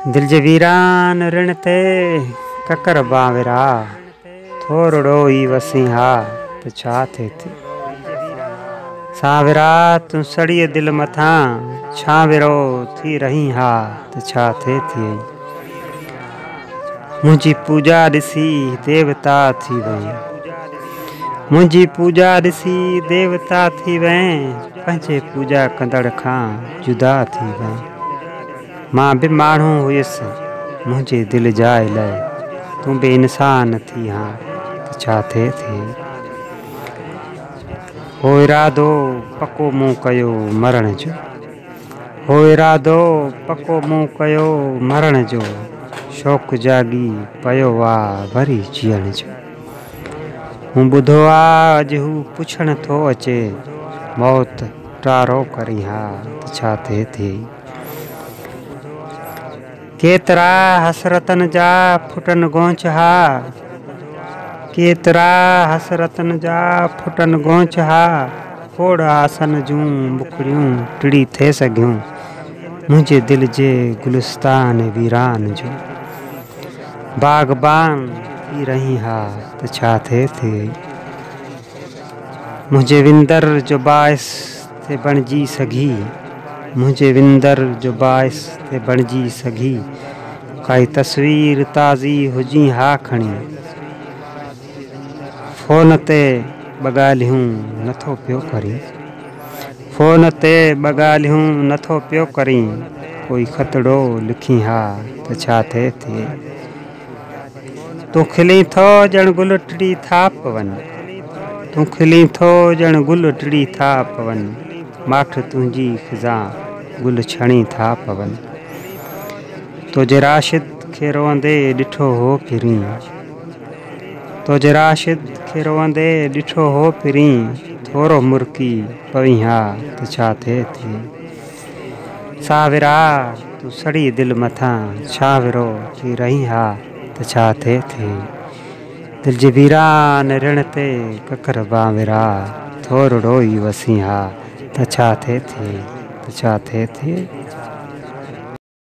दिल जे वीरान ऋण ते ककर बाविरा थोरड़ो ई वसी हा त छा थे थी साविरा तू सड़िए दिल मथा छाविरो थी रही हा त छा थे थी मुझी पूजा ॾिसी देवता थी वई मुझी पूजा ॾिसी देवता थी वई पंहिंजे पूजा कंदड़ खां जुदा थी वई मां बि माण्हू हुयसि मुझे दिल जा इलाही तू बि इंसान थी हाँ त छा थे थी हो इरादो पको मूं कयो मरण जो हो इरादो पको मूं कयो मरण जो शौक़ जागी पयो आहे वरी जीअण जो हूँ ॿुधो आहे अॼु हू पुछण थो अचे मौत टारो करी हा त छा थे थी केतरा हसरतन जा फुटन गोंच हा केतरा हसरतन जा फुटन गोंच हा खोड़ आसन जूं बुखड़ियूं टिड़ी थे सघियूं मुंहिंजे दिल जे गुलिस्तान वीरान जो बाग़बान थी रही हा त छा थे थी मुंहिंजे विंदर जो बाइस थे बणिजी सघी मुझे विंदर जो बाइस ते बणिजी सघी काई तस्वीर ताज़ी हुजी हा खणी फ़ोन ते ॿ नथो पियो करी फ़ोन ते ॿ नथो पियो करी कोई खतड़ो लिखी हा त छा थे थी तूं खिली थो ॼण गुल टिड़ी था पवनि तूं खिली थो ॼण गुल टिड़ी था पवनि माठ तुंहिंजी ख़िज़ा गुल छणी था पवनि तुझे राशिद खे रोअंदे ॾिठो हो फिरी तुझे राशिद खे रोअंदे ॾिठो हो फिरी थोरो मुर्की पवी हा त छा थे थी साविरा तूं सड़ी दिल मथां छाविरो थी रही हा त छा थे थी दिल जे वीरान ऋण ते ककर बाविरा थोरड़ो ई वसी हा त छा थे थी त छा थे थी